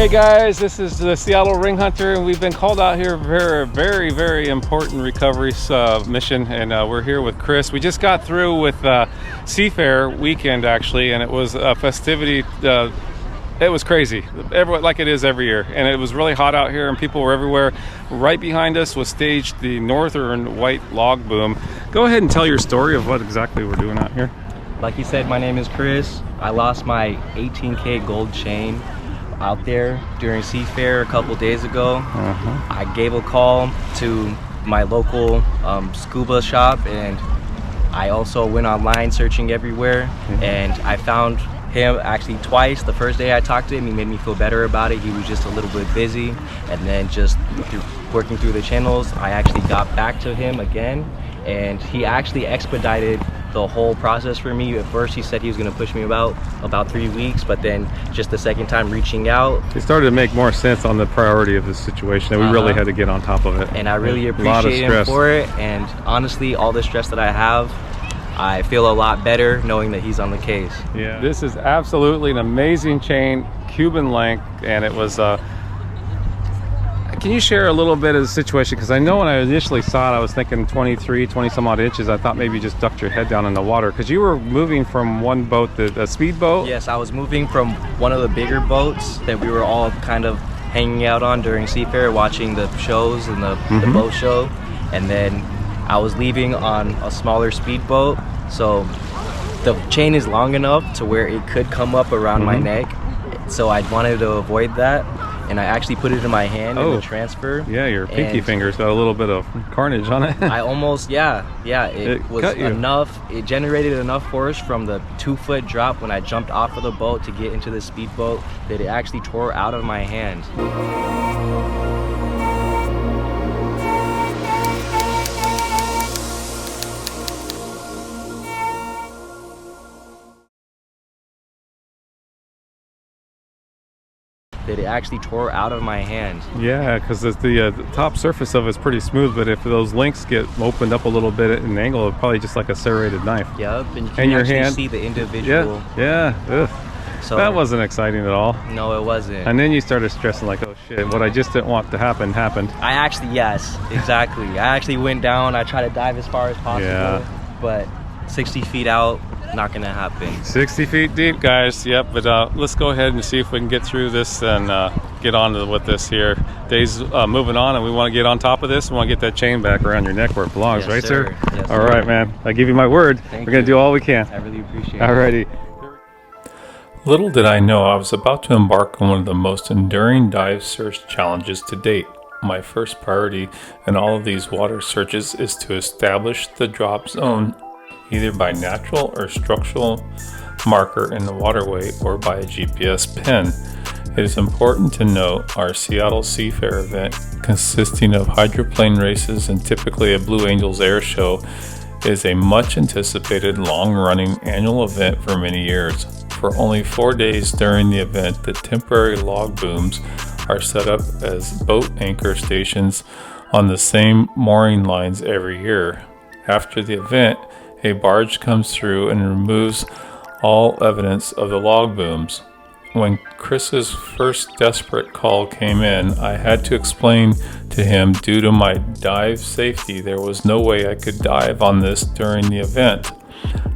Hey guys, this is the Seattle Ring Hunter, and we've been called out here for a very important recovery mission, and we're here with Chris. We just got through with SeaFair weekend actually, and it was a festivity. It was crazy, like it is every year, and it was really hot out here and people were everywhere. Right behind us was staged the Northern White Log Boom. Go ahead and tell your story of what exactly we're doing out here. Like you said, my name is Chris. I lost my 18K gold chain out there during SeaFair a couple days ago. I gave a call to my local scuba shop, and I also went online searching everywhere, and I found him actually twice. The first day I talked to him, he made me feel better about it. He was just a little bit busy, and then just working through the channels, I actually got back to him again, and he actually expedited the whole process for me. At first he said he was going to push me about 3 weeks, but then just the second time reaching out, it started to make more sense on the priority of the situation, that we really had to get on top of it. And I really appreciate him for it, and honestly, all the stress that I have, I feel a lot better knowing that he's on the case. Yeah, this is absolutely an amazing chain, Cuban length, and it was can you share a little bit of the situation? Because I know when I initially saw it, I was thinking 20 some odd inches. I thought maybe you just ducked your head down in the water, because you were moving from one boat, a speedboat. Yes, I was moving from one of the bigger boats that we were all kind of hanging out on during SeaFair, watching the shows and the boat show, and then I was leaving on a smaller speedboat, so the chain is long enough to where it could come up around my neck, so I wanted to avoid that, and I actually put it in my hand in the transfer. Yeah, your pinky finger's got a little bit of carnage on it. I almost, it was enough. It generated enough force from the 2-foot drop when I jumped off of the boat to get into the speedboat that it actually tore out of my hand. That it actually tore out of my hand. Yeah, because the top surface of it's pretty smooth, but if those links get opened up a little bit at an angle, it's probably just like a serrated knife. Yep, and you can actually see the individual. Yeah. So that wasn't exciting at all. No, it wasn't. And then you started stressing like, oh shit, what I just didn't want to happen happened. I actually, yes, exactly. I actually went down. I tried to dive as far as possible, but 60 feet out, not gonna happen. 60 feet deep, guys. Yep, but let's go ahead and see if we can get through this and get on with this here. Day's moving on, and we want to get on top of this. We want to get that chain back around your neck where it belongs. Yes, right, sir? Yes, all right, man. I give you my word. We're gonna do all we can. I really appreciate it. Alrighty. Little did I know I was about to embark on one of the most enduring dive search challenges to date. My first priority in all of these water searches is to establish the drop zone, either by natural or structural marker in the waterway or by a GPS pin. It is important to note our Seattle SeaFair event, consisting of hydroplane races and typically a Blue Angels air show, is a much anticipated long-running annual event for many years. For only 4 days during the event, the temporary log booms are set up as boat anchor stations on the same mooring lines every year. After the event, a barge comes through and removes all evidence of the log booms. When Chris's first desperate call came in, I had to explain to him due to my dive safety, there was no way I could dive on this during the event.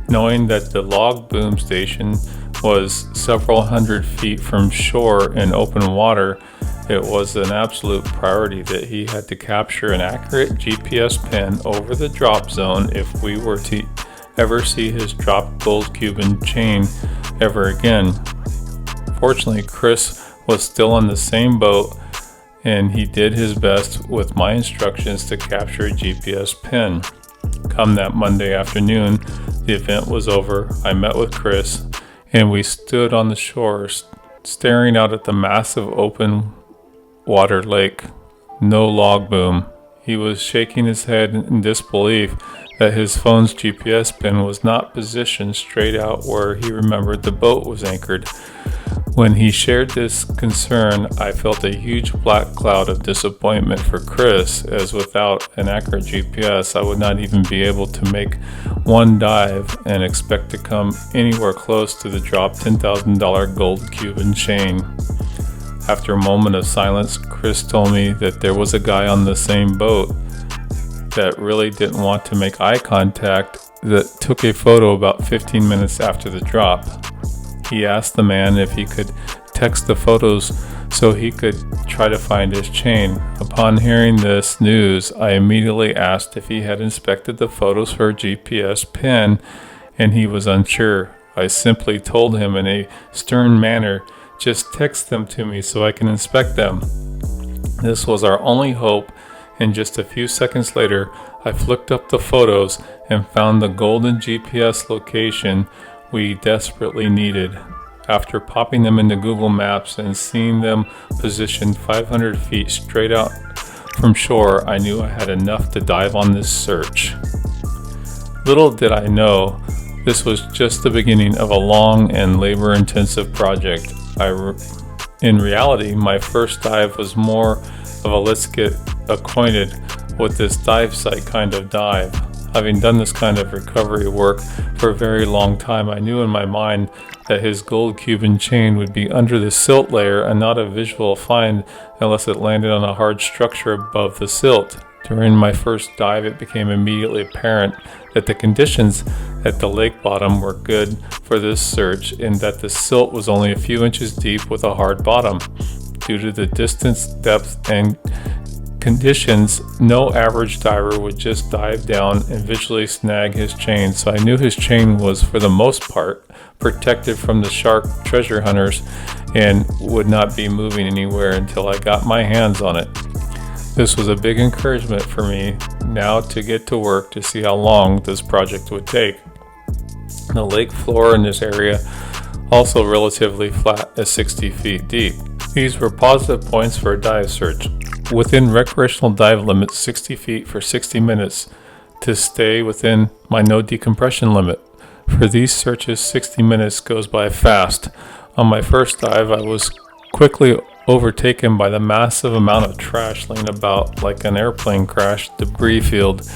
Knowing that the log boom station was several hundred feet from shore in open water, it was an absolute priority that he had to capture an accurate GPS pin over the drop zone if we were to ever see his dropped gold Cuban chain ever again. Fortunately, Chris was still on the same boat, and he did his best with my instructions to capture a GPS pin. Come that Monday afternoon, the event was over. I met with Chris, and we stood on the shore staring out at the massive open water lake. No log boom. He was shaking his head in disbelief that his phone's GPS pin was not positioned straight out where he remembered the boat was anchored. When he shared this concern, I felt a huge black cloud of disappointment for Chris, as without an accurate GPS, I would not even be able to make one dive and expect to come anywhere close to the dropped $10,000 gold Cuban chain. After a moment of silence, Chris told me that there was a guy on the same boat that really didn't want to make eye contact that took a photo about 15 minutes after the drop. He asked the man if he could text the photos so he could try to find his chain. Upon hearing this news, I immediately asked if he had inspected the photos for a GPS pin, and he was unsure. I simply told him in a stern manner, "Just text them to me so I can inspect them." This was our only hope, and just a few seconds later, I flicked up the photos and found the golden GPS location we desperately needed. After popping them into Google Maps and seeing them positioned 500 feet straight out from shore, I knew I had enough to dive on this search. Little did I know, this was just the beginning of a long and labor-intensive project. In reality, my first dive was more of a let's get acquainted with this dive site kind of dive. Having done this kind of recovery work for a very long time, I knew in my mind that his gold Cuban chain would be under the silt layer and not a visual find unless it landed on a hard structure above the silt. During my first dive, it became immediately apparent that the conditions at the lake bottom were good for this search, in that the silt was only a few inches deep with a hard bottom. Due to the distance, depth, and conditions, no average diver would just dive down and visually snag his chain, so I knew his chain was, for the most part, protected from the shark treasure hunters and would not be moving anywhere until I got my hands on it. This was a big encouragement for me now to get to work to see how long this project would take. The lake floor in this area also relatively flat at 60 feet deep. These were positive points for a dive search. Within recreational dive limits, 60 feet for 60 minutes to stay within my no decompression limit. For these searches, 60 minutes goes by fast. On my first dive, I was quickly overtaken by the massive amount of trash laying about like an airplane crash debris field.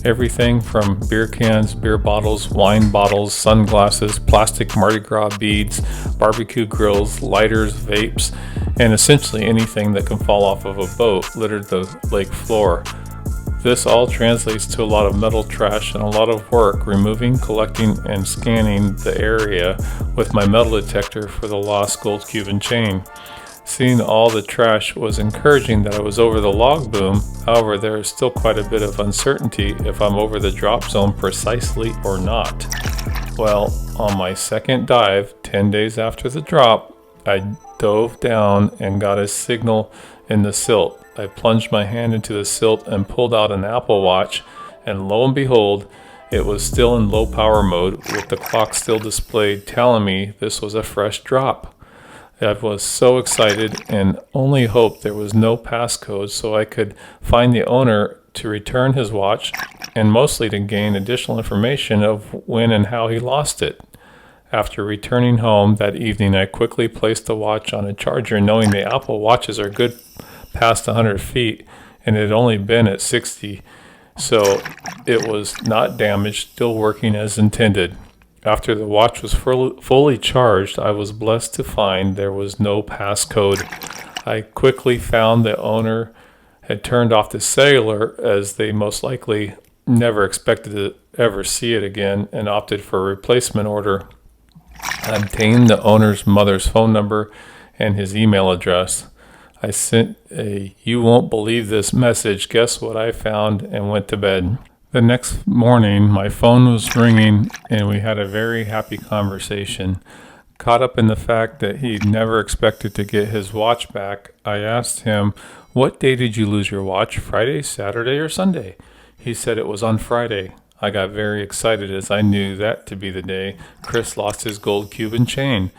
Everything from beer cans, beer bottles, wine bottles, sunglasses, plastic Mardi Gras beads, barbecue grills, lighters, vapes, and essentially anything that can fall off of a boat littered the lake floor. This all translates to a lot of metal trash and a lot of work removing, collecting, and scanning the area with my metal detector for the lost gold Cuban chain. Seeing all the trash was encouraging that I was over the log boom. However, there is still quite a bit of uncertainty if I'm over the drop zone precisely or not. Well, on my second dive, 10 days after the drop, I dove down and got a signal in the silt. I plunged my hand into the silt and pulled out an Apple Watch, and lo and behold, it was still in low power mode with the clock still displayed telling me this was a fresh drop. I was so excited and only hoped there was no passcode so I could find the owner to return his watch, and mostly to gain additional information of when and how he lost it. After returning home that evening, I quickly placed the watch on a charger, knowing the Apple Watches are good past 100 feet and it had only been at 60, so it was not damaged, still working as intended. After the watch was fully charged, I was blessed to find there was no passcode. I quickly found the owner had turned off the cellular, as they most likely never expected to ever see it again, and opted for a replacement order. I obtained the owner's mother's phone number and his email address. I sent a "you won't believe this" message, guess what I found, and went to bed. The next morning, my phone was ringing and we had a very happy conversation. Caught up in the fact that he'd never expected to get his watch back, I asked him, "What day did you lose your watch? Friday, Saturday, or Sunday?" He said it was on Friday. I got very excited as I knew that to be the day Chris lost his gold Cuban chain.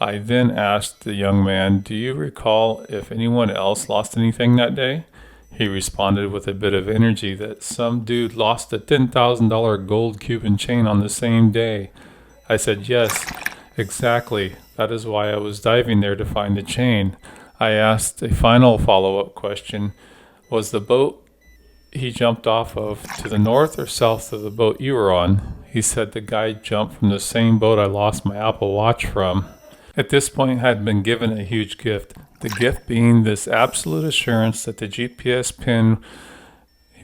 I then asked the young man, "Do you recall if anyone else lost anything that day?" He responded with a bit of energy that some dude lost a $10,000 gold Cuban chain on the same day. I said, "Yes, exactly. That is why I was diving there to find the chain." I asked a final follow-up question. Was the boat he jumped off of to the north or south of the boat you were on? He said the guy jumped from the same boat I lost my Apple Watch from. At this point, I had been given a huge gift. The gift being this absolute assurance that the GPS pin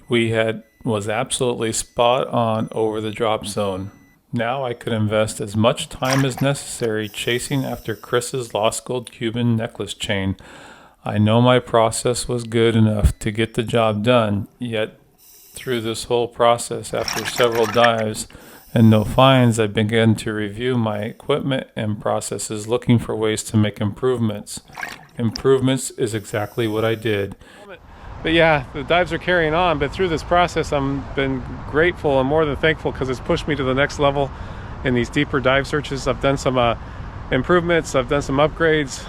we had was absolutely spot on over the drop zone. Now I could invest as much time as necessary chasing after Chris's lost gold Cuban necklace chain. I know my process was good enough to get the job done, yet through this whole process, after several dives and no finds, I began to review my equipment and processes, looking for ways to make improvements. Improvements is exactly what I did. But yeah, the dives are carrying on, but through this process I've been grateful and more than thankful, because it's pushed me to the next level in these deeper dive searches. I've done some improvements, I've done some upgrades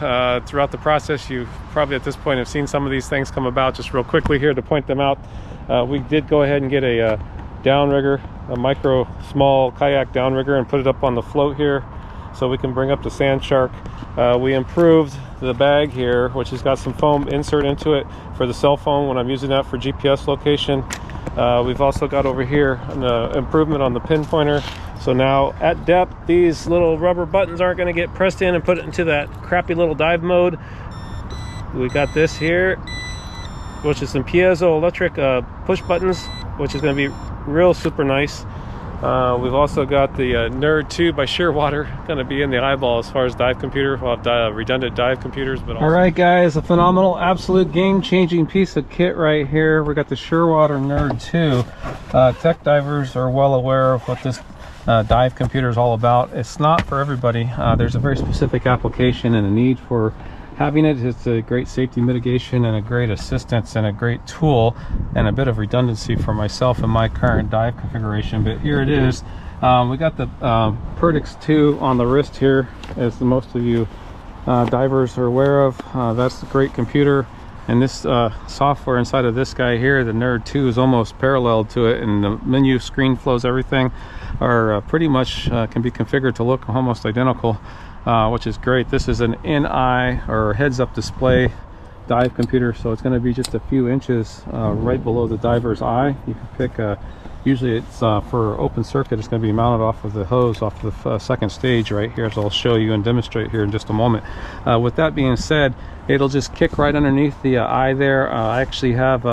throughout the process. You probably at this point have seen some of these things come about. Just real quickly here to point them out, we did go ahead and get a downrigger, a small kayak downrigger, and put it up on the float here so we can bring up the sand shark. We improved the bag here, which has got some foam insert into it for the cell phone when I'm using that for GPS location. We've also got over here an improvement on the pinpointer. So now at depth, these little rubber buttons aren't going to get pressed in and put it into that crappy little dive mode. We got this here, which is some piezoelectric push buttons, which is going to be real super nice. We've also got the Nerd 2 by Shearwater going to be in the eyeball as far as dive computer. We'll have redundant dive computers. But all right, guys, a phenomenal, absolute game-changing piece of kit right here. We got the Shearwater Nerd 2. Tech divers are well aware of what this dive computer is all about. It's not for everybody. There's a very specific application and a need for having it. It's a great safety mitigation and a great assistance and a great tool and a bit of redundancy for myself and my current dive configuration. But here it is. We got the Perdix 2 on the wrist here, as most of you divers are aware of. That's a great computer, and this software inside of this guy here, the Nerd 2, is almost parallel to it, and the menu, screen flows, everything are pretty much can be configured to look almost identical. Which is great. This is an in-eye or heads-up display dive computer, so it's going to be just a few inches right below the diver's eye. You can pick, usually it's for open circuit, it's going to be mounted off of the hose off the second stage right here, so I'll show you and demonstrate here in just a moment. With that being said, it'll just kick right underneath the eye there. I actually have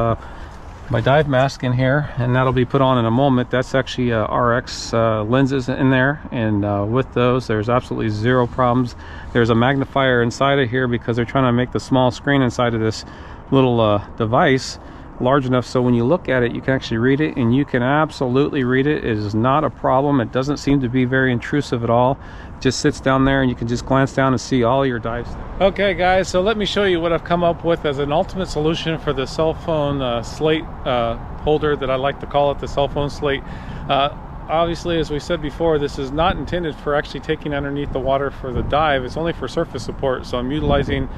my dive mask in here, and that'll be put on in a moment. That's actually RX lenses in there, and with those there's absolutely zero problems. There's a magnifier inside of here because they're trying to make the small screen inside of this little device large enough so when you look at it you can actually read it, and you can absolutely read it. It is not a problem. It doesn't seem to be very intrusive at all. It just sits down there and you can just glance down and see all your dives. Okay guys, so let me show you what I've come up with as an ultimate solution for the cell phone slate holder that I like to call it, the cell phone slate. Obviously, as we said before, this is not intended for actually taking underneath the water for the dive. It's only for surface support, so I'm utilizing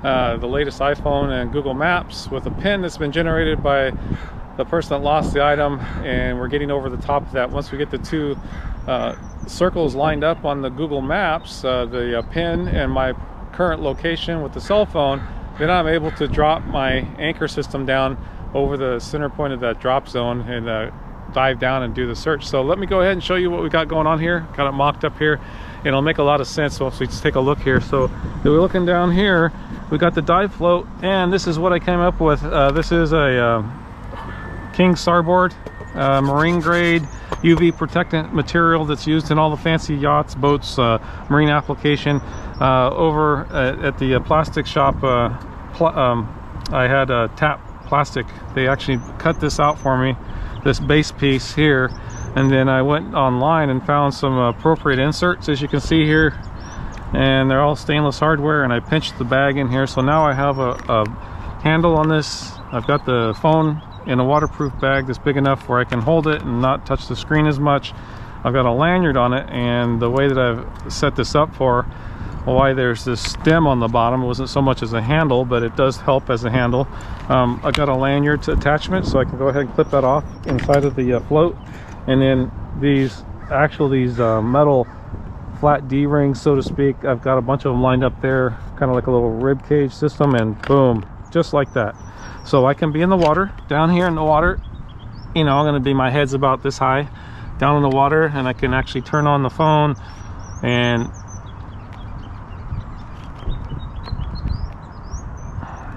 the latest iPhone and Google Maps with a pin that's been generated by the person that lost the item, and we're getting over the top of that. Once we get the two circles lined up on the Google Maps, the pin and my current location with the cell phone, then I'm able to drop my anchor system down over the center point of that drop zone and dive down and do the search. So let me go ahead and show you what we got going on here. Got it mocked up here, and it'll make a lot of sense once we just take a look here. So we're looking down here, we got the dive float, and this is what I came up with. This is a King starboard, marine grade UV protectant material that's used in all the fancy yachts, boats, marine application. Over at the plastic shop, I had Tap Plastic. They actually cut this out for me, this base piece here, and then I went online and found some appropriate inserts, as you can see here, and they're all stainless hardware, and I pinched the bag in here. So now I have a handle on this. I've got the phone in a waterproof bag that's big enough where I can hold it and not touch the screen as much. I've got a lanyard on it, and the way that I've set this up for why there's this stem on the bottom, it wasn't so much as a handle, but it does help as a handle. I got a lanyard attachment, so I can go ahead and clip that off inside of the float, and then these metal flat D-rings, so to speak, I've got a bunch of them lined up there, kind of like a little rib cage system, and boom, just like that. So I can be in the water, down here in the water, you know, I'm going to be, my head's about this high down in the water, and I can actually turn on the phone and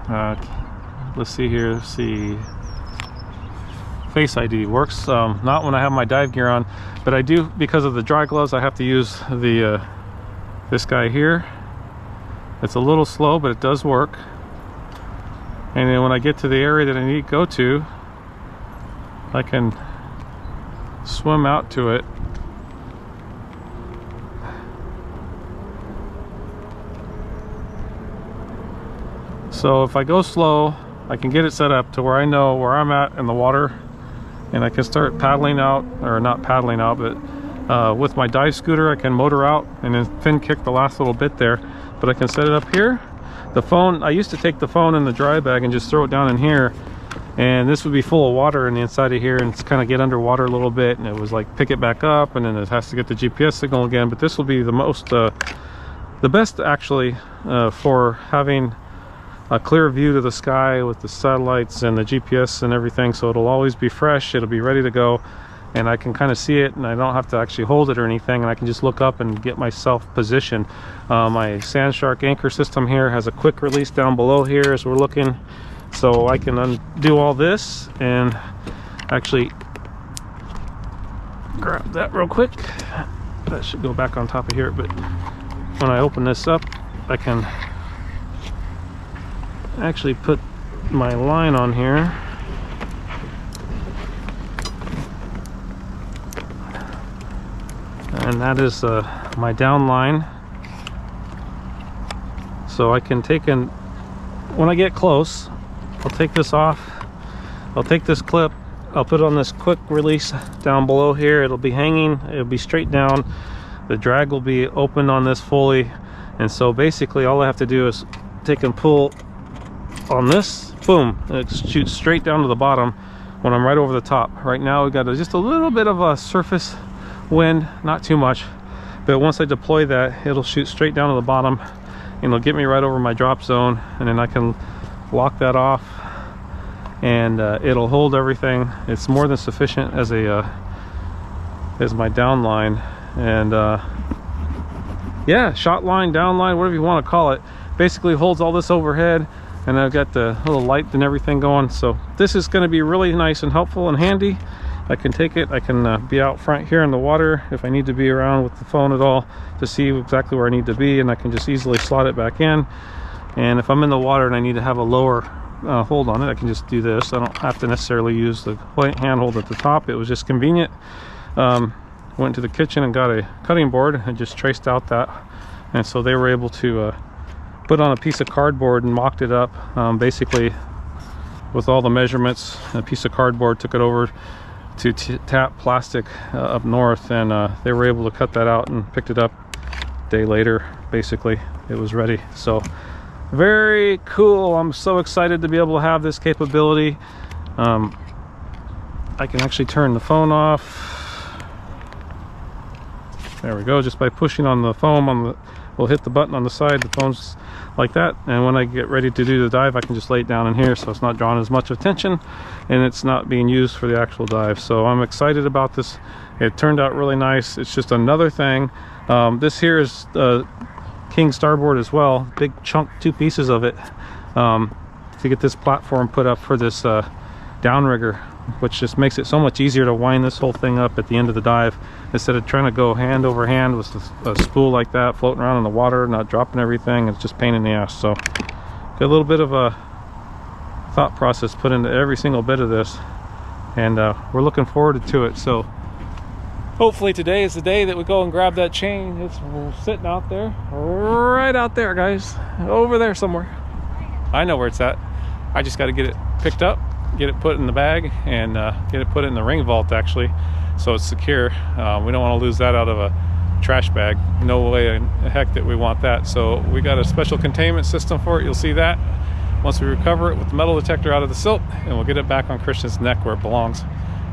Let's see here. Let's see. Face ID works. Not when I have my dive gear on, but I do, because of the dry gloves, I have to use the this guy here. It's a little slow, but it does work. And then when I get to the area that I need to go to, I can swim out to it. So if I go slow, I can get it set up to where I know where I'm at in the water, and I can start paddling out, or not paddling out, but with my dive scooter I can motor out and then fin kick the last little bit there. But I can set it up here. The phone, I used to take the phone in the dry bag and just throw it down in here, and this would be full of water in the inside of here, and it's kind of get underwater a little bit, and it was like pick it back up, and then it has to get the GPS signal again. But this will be the most the best actually for having a clear view to the sky with the satellites and the GPS and everything. So it'll always be fresh, it'll be ready to go, and I can kind of see it, and I don't have to actually hold it or anything, and I can just look up and get myself positioned. My Sand Shark anchor system here has a quick release down below here as we're looking, so I can undo all this and actually grab that real quick. That should go back on top of here, but when I open this up, I can actually put my line on here. And that is my down line. So I can take in, when I get close, I'll take this off. I'll take this clip, I'll put it on this quick release down below here. It'll be hanging, it'll be straight down. The drag will be open on this fully. And so basically all I have to do is take and pull on this, boom, it shoots straight down to the bottom when I'm right over the top. Right now we've got just a little bit of a surface wind, not too much, but once I deploy that, it'll shoot straight down to the bottom, and it'll get me right over my drop zone, and then I can lock that off, and it'll hold everything. It's more than sufficient as a as my down line, and yeah, shot line, down line, whatever you want to call it, basically holds all this overhead. And I've got the little light and everything going, so this is going to be really nice and helpful and handy. I can take it, I can be out front here in the water if I need to be around with the phone at all to see exactly where I need to be, and I can just easily slot it back in. And if I'm in the water and I need to have a lower hold on it, I can just do this. I don't have to necessarily use the handhold at the top. It was just convenient. Went to the kitchen and got a cutting board and just traced out that, and so they were able to put on a piece of cardboard and mocked it up, basically with all the measurements. A piece of cardboard, took it over to Tap Plastic up north, and they were able to cut that out and picked it up a day later. Basically it was ready. So very cool. I'm so excited to be able to have this capability. I can actually turn the phone off. There we go, just by pushing on the foam on the, we'll hit the button on the side, the phone's like that, and when I get ready to do the dive, I can just lay it down in here, so it's not drawing as much attention, and it's not being used for the actual dive. So I'm excited about this. It turned out really nice. It's just another thing. This here is King starboard as well, big chunk, 2 pieces of it, to get this platform put up for this downrigger, which just makes it so much easier to wind this whole thing up at the end of the dive, instead of trying to go hand over hand with a spool like that floating around in the water, not dropping everything. It's just pain in the ass. So got a little bit of a thought process put into every single bit of this, and we're looking forward to it. So hopefully today is the day that we go and grab that chain. It's sitting out there, right out there, guys, over there somewhere. I know where it's at. I just got to get it picked up, get it put in the bag, and get it put in the ring vault actually, so it's secure. We don't want to lose that out of a trash bag. No way in heck that we want that. So we got a special containment system for it. You'll see that once we recover it with the metal detector out of the silt, and we'll get it back on Christian's neck where it belongs.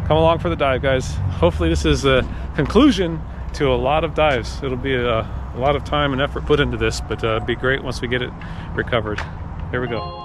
Come along for the dive, guys. Hopefully this is a conclusion to a lot of dives. It'll be a lot of time and effort put into this, but it'd be great once we get it recovered. Here we go.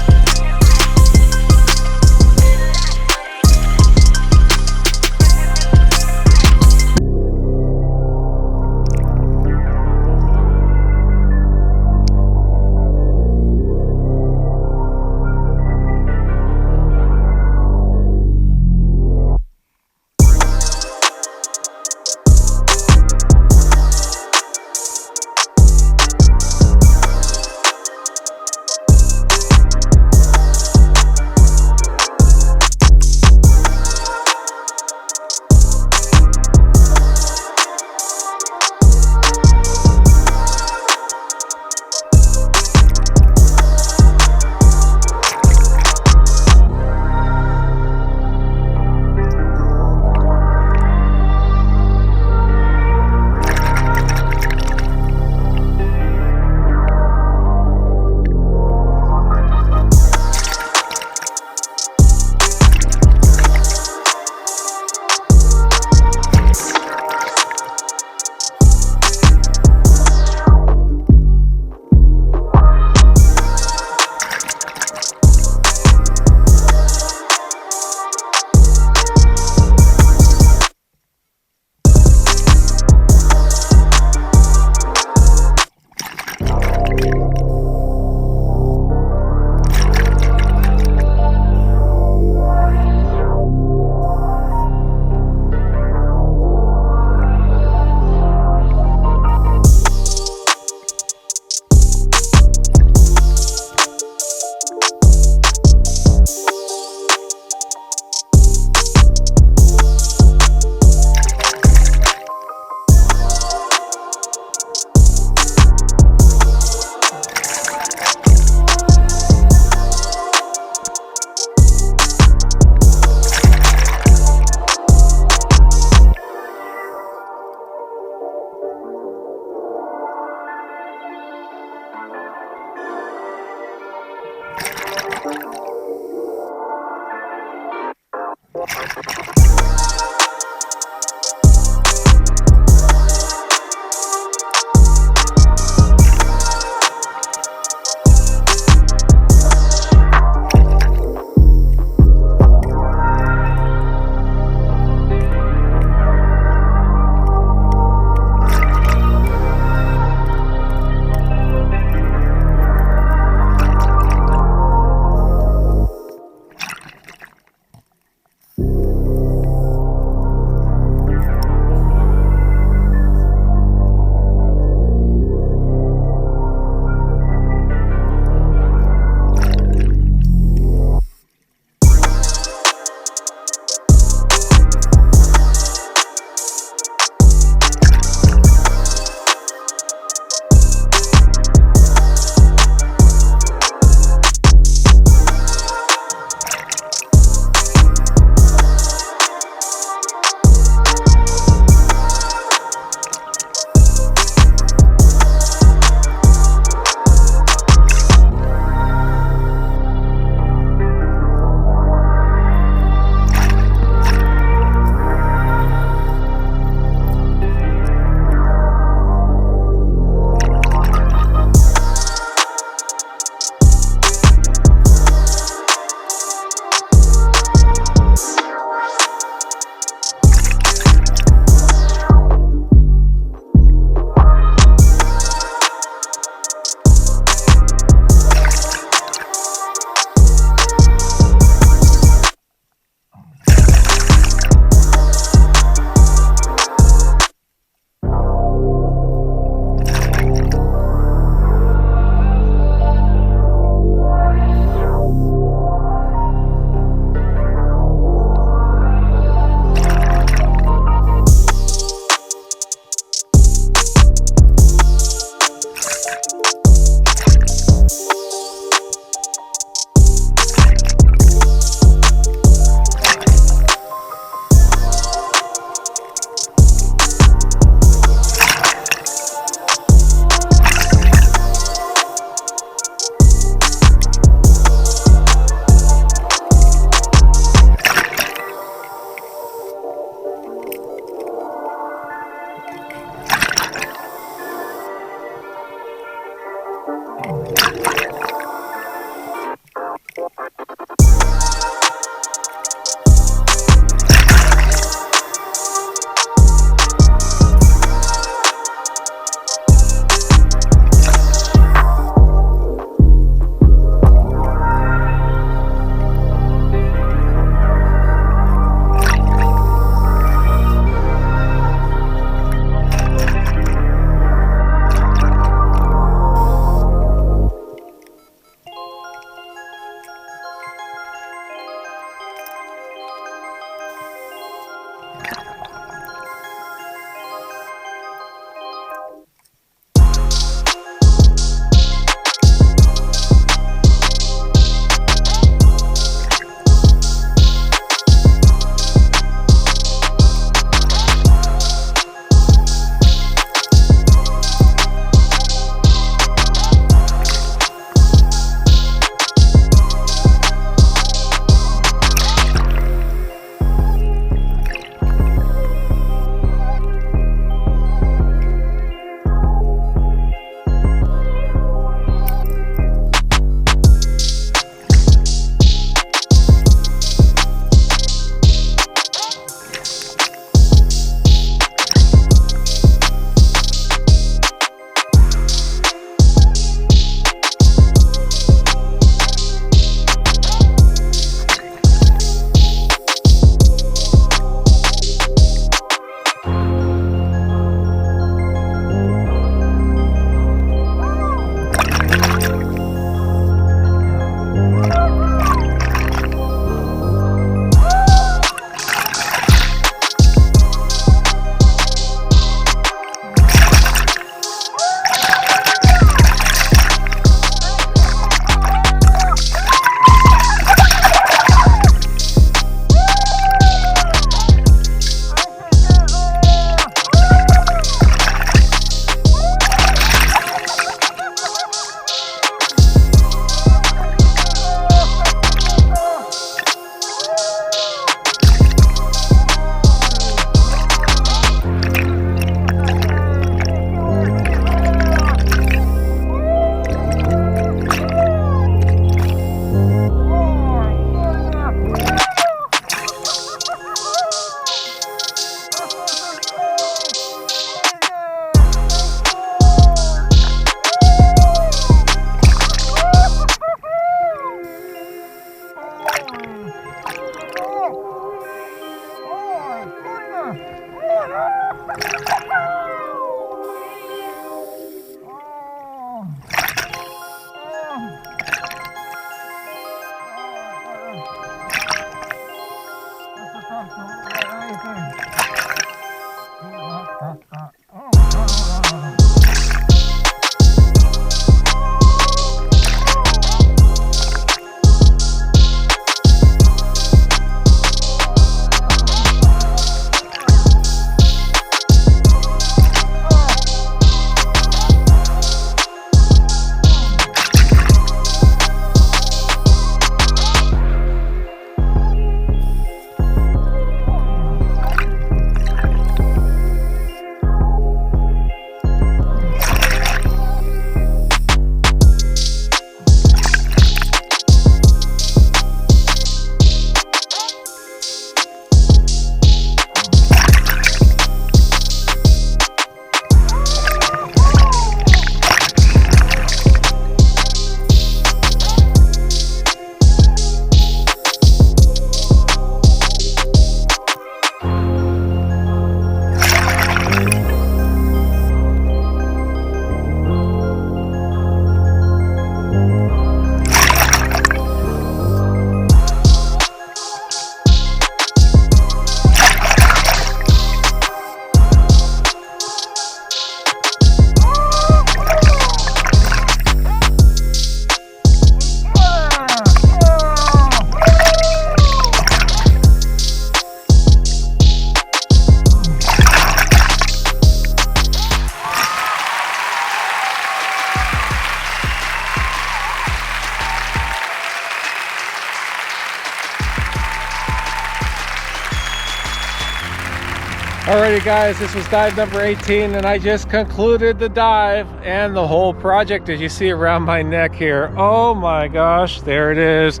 Alrighty guys, this was dive number 18 and I just concluded the dive and the whole project as you see around my neck here. Oh my gosh, there it is.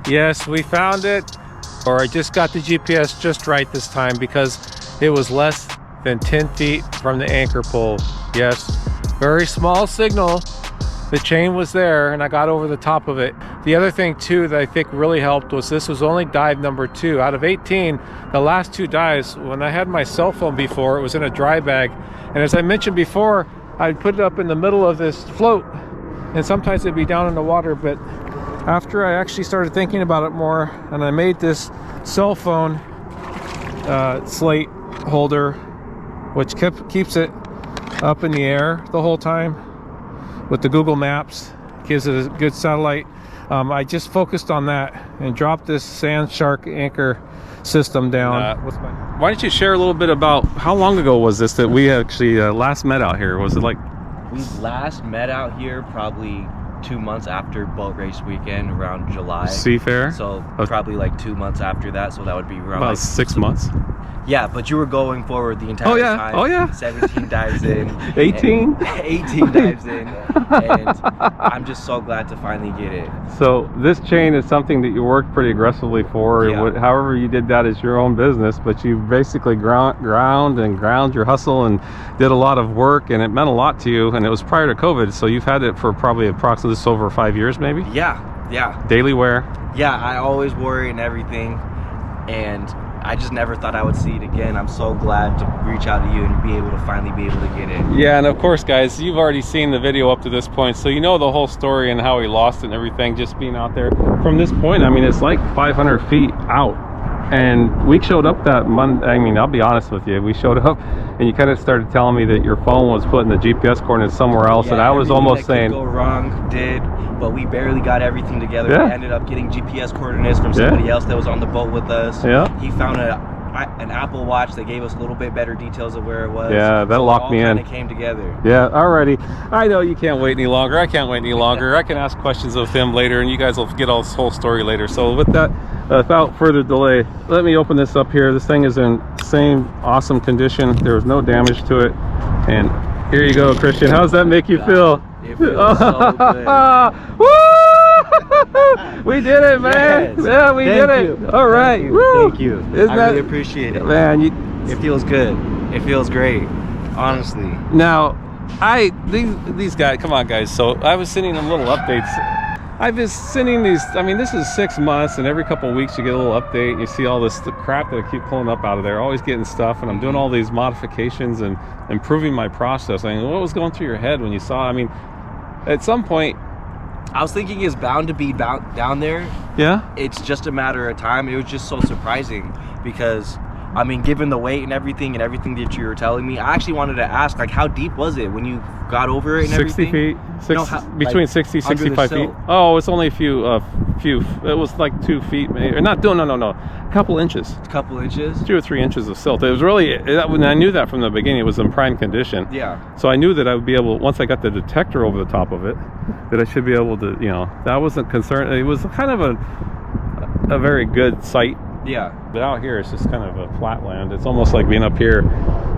Yes, we found it. Or I just got the GPS just right this time because it was less than 10 feet from the anchor pole. Yes, very small signal. The chain was there and I got over the top of it. The other thing too that I think really helped was this was only dive number 2 out of 18. The last 2 dives, when I had my cell phone before, it was in a dry bag, and as I mentioned before, I'd put it up in the middle of this float and sometimes it'd be down in the water. But after I actually started thinking about it more and I made this cell phone slate holder which keeps it up in the air the whole time with the Google Maps, gives it a good satellite. I just focused on that and dropped this Sand Shark anchor system down. Why don't you share a little bit about how long ago was this that we actually last met out here? Was it like... We last met out here probably 2 months after boat race weekend, around July. SeaFair? So probably like 2 months after that, so that would be around about like 6 months. Yeah, but you were going forward the entire time. Oh yeah. 17 dives in. 18? 18 dives in. And I'm just so glad to finally get it. So this chain is something that you worked pretty aggressively for. Yeah. However you did that is your own business, but you basically ground your hustle and did a lot of work, and it meant a lot to you, and it was prior to COVID, so you've had it for probably approximately just over 5 years maybe? Yeah. Daily wear? Yeah, I always worry and everything, and I just never thought I would see it again. I'm so glad to reach out to you and be able to finally be able to get it. Yeah, and of course guys, you've already seen the video up to this point, so you know the whole story and how he lost it and everything, just being out there. From this point, I mean, it's like 500 feet out, and we showed up that Monday. I mean, I'll be honest with you, we showed up and you kind of started telling me that your phone was putting the GPS coordinates somewhere else, and I was almost saying go wrong did, but we barely got everything together. Yeah. We ended up getting GPS coordinates from somebody else that was on the boat with us. Yeah. He found an Apple Watch that gave us a little bit better details of where it was. Yeah, that locked me in. It came together. Yeah, alrighty. I know you can't wait any longer. I can't wait any longer. I can ask questions of him later, and you guys will get all this whole story later. So with that, without further delay, let me open this up here. This thing is in same awesome condition. There was no damage to it. And here you go, Christian. How does that make you feel? It feels so good. Woo! We did it, man. Yes. Yeah, we did it. All right. Thank you. Isn't I really appreciate it. Man, it feels good. It feels great, honestly. Now, these guys, come on guys. So I was sending them little updates. I've been sending these, I mean, this is 6 months, and every couple of weeks you get a little update and you see all this crap that I keep pulling up out of there, always getting stuff, and I'm doing all these modifications and improving my process. I mean, what was going through your head when you saw, I mean, at some point, I was thinking it's bound to be down there. Yeah. It's just a matter of time. It was just so surprising because I mean, given the weight and everything that you were telling me, I actually wanted to ask, like, how deep was it when you got over it and 60 everything? feet, between 60, 65 feet. silt. Oh, it's only a few, it was like 2 feet, maybe, or not, no, a couple inches. A couple inches? 2 or 3 inches of silt. It was really, when I knew that from the beginning, it was in prime condition. Yeah. So I knew that I would be able, once I got the detector over the top of it, that I should be able to, that wasn't concerned. It was kind of a very good site. Yeah. But out here, it's just kind of a flat land. It's almost like being up here,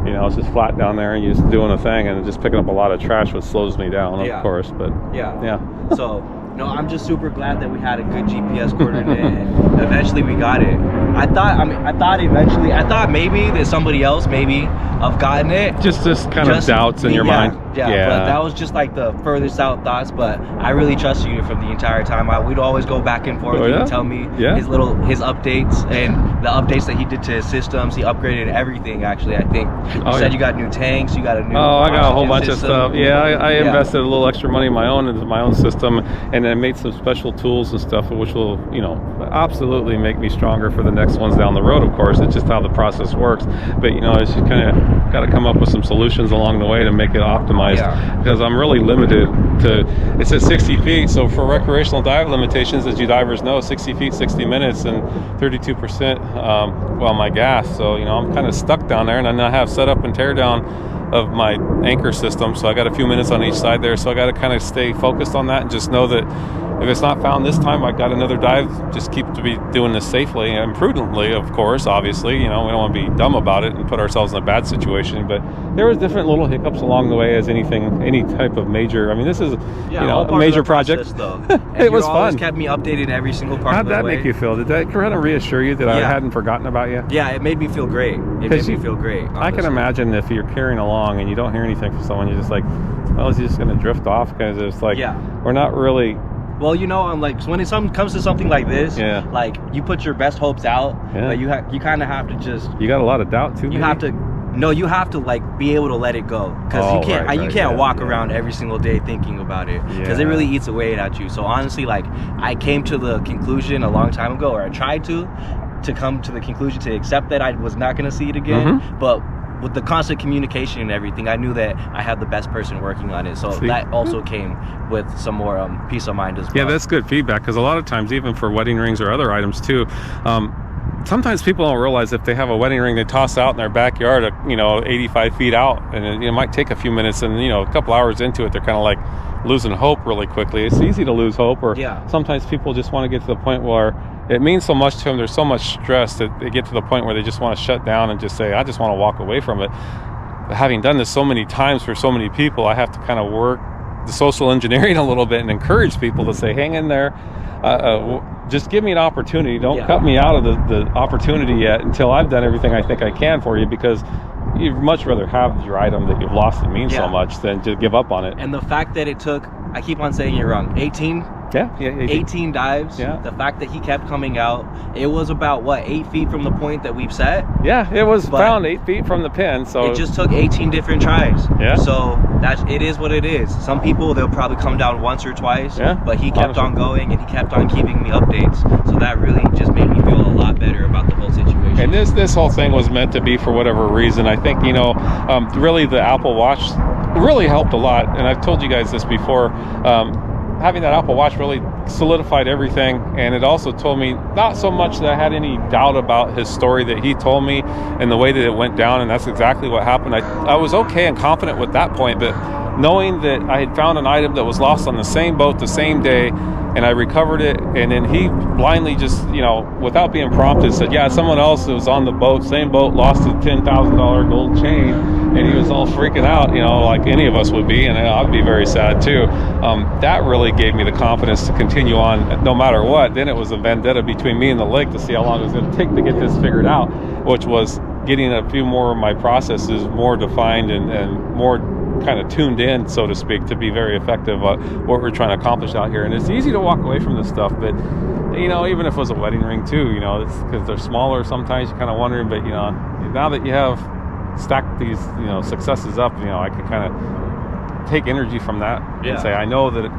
it's just flat down there and you're just doing a thing and just picking up a lot of trash, which slows me down, of course. But yeah. So, I'm just super glad that we had a good GPS coordinate and eventually we got it. I thought maybe that somebody else maybe have gotten it. Just kind of doubts in your mind. Yeah, but that was just like the furthest out thoughts. But I really trusted you from the entire time. We'd always go back and forth. He would tell me his updates and the updates that he did to his systems. He upgraded everything. Actually, I think you said you got new tanks. You got a new. Oh, I got a whole bunch of stuff. Yeah, I Yeah. invested a little extra money into my own system, and I made some special tools and stuff, which will absolutely make me stronger for the next ones down the road. Of course, it's just how the process works. But it's just kind of got to come up with some solutions along the way to make it optimized. Because I'm really limited to, it's at 60 feet, so for recreational dive limitations, as you divers know, 60 feet, 60 minutes, and 32% my gas. So I'm kind of stuck down there, and then I have set up and tear down of my anchor system, so I got a few minutes on each side there, so I got to kind of stay focused on that and just know that if it's not found this time, I got another dive. Just keep to be doing this safely and prudently, of course. Obviously, we don't want to be dumb about it and put ourselves in a bad situation. But there was different little hiccups along the way, as any type of major. I mean, this is a major project. Though. It was fun. Kept me updated every single part. How'd that make you feel? Did that kind of reassure you that I hadn't forgotten about you? Yeah, it made me feel great. Honestly. I can imagine if you're carrying along and you don't hear anything from someone, you're just like, well, is he just going to drift off? Because it's like, we're not really. Well, I'm like, when it comes to something like this, like, you put your best hopes out, but you kind of have to just. You got a lot of doubt too. You have to like be able to let it go, because you can't walk around every single day thinking about it, because it really eats away at you. So honestly, like, I came to the conclusion a long time ago, or I tried to come to the conclusion to accept that I was not going to see it again, but with the constant communication and everything, I knew that I had the best person working on it. So that also came with some more peace of mind as well. Yeah, that's good feedback, because a lot of times, even for wedding rings or other items too, sometimes people don't realize if they have a wedding ring they toss out in their backyard, 85 feet out, and it might take a few minutes, and a couple hours into it, they're kind of like losing hope really quickly. It's easy to lose hope, or sometimes people just want to get to the point where it means so much to them, there's so much stress that they get to the point where they just want to shut down and just say, I just want to walk away from it. But having done this so many times for so many people, I have to kind of work the social engineering a little bit and encourage people to say, hang in there, just give me an opportunity. Don't cut me out of the opportunity yet until I've done everything I think I can for you, because you'd much rather have your item that you've lost that means so much than to give up on it. And the fact that it took, I keep on saying it wrong, 18 dives. The fact that he kept coming out, it was about 8 feet from the point that we've set. Yeah, it was found 8 feet from the pin. So it just took 18 different tries. So it is what it is. Some people, they'll probably come down once or twice. But he kept on going, and he kept on keeping me updates. So that really just made me feel a lot better about the whole situation. And this whole thing was meant to be for whatever reason. I think really the Apple Watch really helped a lot, and I've told you guys this before. Having that Apple Watch really solidified everything, and it also told me not so much that I had any doubt about his story that he told me and the way that it went down, and that's exactly what happened. I was okay and confident with that point, but knowing that I had found an item that was lost on the same boat the same day, and I recovered it, and then he blindly just, without being prompted, said, yeah, someone else that was on the boat, same boat, lost a $10,000 gold chain, and he was all freaking out, like any of us would be, and I'd be very sad too. That really gave me the confidence to continue on no matter what. Then it was a vendetta between me and the lake to see how long it was going to take to get this figured out, which was getting a few more of my processes more defined and more kind of tuned in, so to speak, to be very effective at what we're trying to accomplish out here. And it's easy to walk away from this stuff, but even if it was a wedding ring too, it's because they're smaller, sometimes you're kind of wondering, but now that you have stacked these successes up, I can kind of take energy from that and say, I know that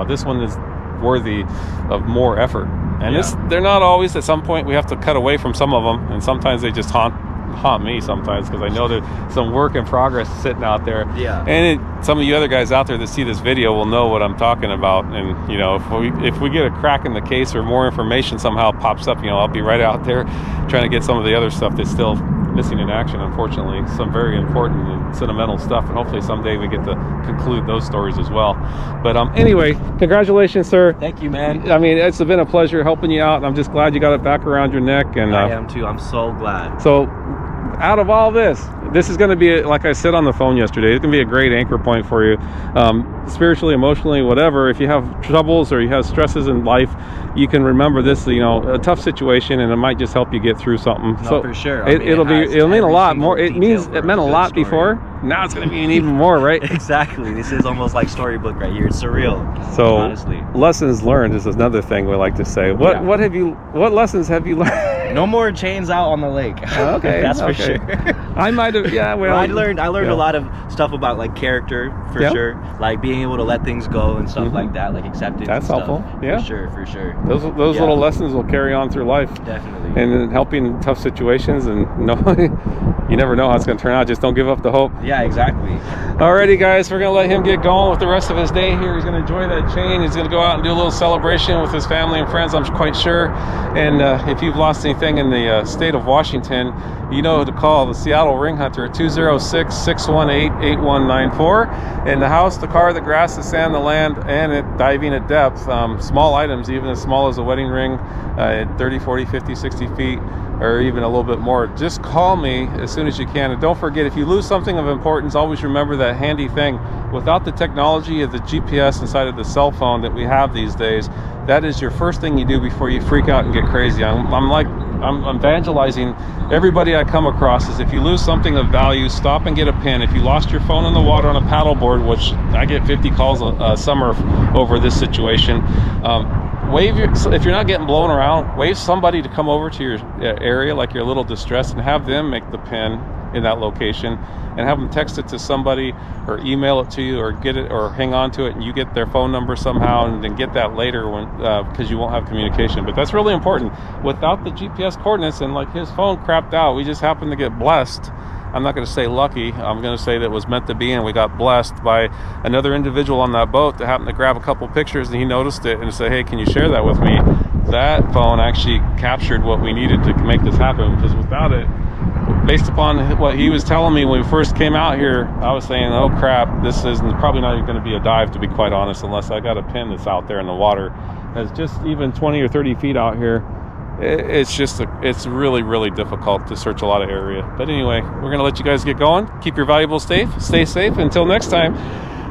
this one is worthy of more effort. And they're not always. At some point we have to cut away from some of them, and sometimes they just haunt haunt me sometimes because I know there's some work in progress sitting out there. Yeah. And some of you other guys out there that see this video will know what I'm talking about. And you know, if we get a crack in the case or more information somehow pops up, you know, I'll be right out there trying to get some of the other stuff that's still missing in action, unfortunately. Some very important and sentimental stuff, and hopefully someday we get to conclude those stories as well. But anyway, congratulations, sir. Thank you, man. I mean, it's been a pleasure helping you out, and I'm just glad you got it back around your neck. And I am too. I'm so glad. So out of all this is going to be, like I said on the phone yesterday, it's going to be a great anchor point for you, spiritually, emotionally, whatever. If you have troubles or you have stresses in life, you can remember this, you know, a tough situation, and it might just help you get through something. No, so for sure. It'll mean a lot more. It meant a lot story. before. Now it's going to mean even more, right? Exactly. This is almost like storybook right here. It's surreal. So honestly, lessons learned is another thing we like to say. What lessons have you learned? No more chains out on the lake. Okay, that's for sure. I might have. Yeah, well, I learned a lot of stuff about like character for sure, like being able to let things go and stuff like that, like acceptance. That's and helpful. Stuff. Yeah, for sure. Those little lessons will carry on through life. Definitely. And in helping tough situations, and you never know how it's going to turn out. Just don't give up the hope. Yeah, exactly. Alrighty, guys, we're going to let him get going with the rest of his day here. He's going to enjoy that chain. He's going to go out and do a little celebration with his family and friends, I'm quite sure. And if you've lost anything in the state of Washington, you know who to call, the Seattle Ring Hunter, 206-618-8194. And the house, the car, the grass, the sand, the land, and diving at depth. Small items, even as small as a wedding ring, at 30, 40, 50, 60 feet, or even a little bit more. Just call me as soon as you can. And don't forget, if you lose something of importance, always remember that handy thing. Without the technology of the GPS inside of the cell phone that we have these days, that is your first thing you do before you freak out and get crazy. I'm evangelizing everybody I come across is if you lose something of value, stop and get a pin. If you lost your phone in the water on a paddleboard, which I get 50 calls a summer over this situation, if you're not getting blown around, wave somebody to come over to your area like you're a little distressed and have them make the pin in that location, and have them text it to somebody or email it to you or get it or hang on to it, and you get their phone number somehow, and then get that later when because you won't have communication. But that's really important. Without the GPS coordinates, and like his phone crapped out, we just happened to get blessed. I'm not going to say lucky. I'm going to say that it was meant to be, and we got blessed by another individual on that boat that happened to grab a couple pictures, and he noticed it and said, "Hey, can you share that with me?" That phone actually captured what we needed to make this happen, because without it, based upon what he was telling me when we first came out here, I was saying, oh crap, this is probably not even going to be a dive, to be quite honest, unless I got a pin that's out there in the water. It's just even 20 or 30 feet out here. It's really, really difficult to search a lot of area. But anyway, we're going to let you guys get going. Keep your valuables safe. Stay safe. Until next time,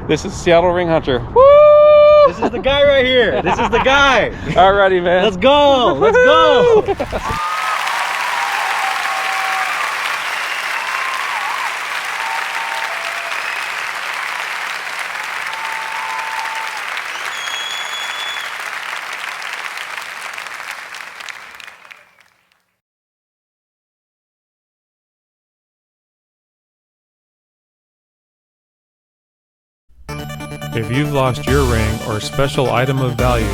this is Seattle Ring Hunter. Woo! This is the guy right here. This is the guy. Alrighty, man. Let's go. Let's go. If you've lost your ring or special item of value,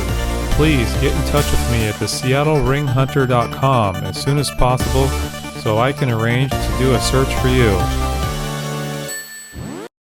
please get in touch with me at the SeattleRingHunter.com as soon as possible so I can arrange to do a search for you.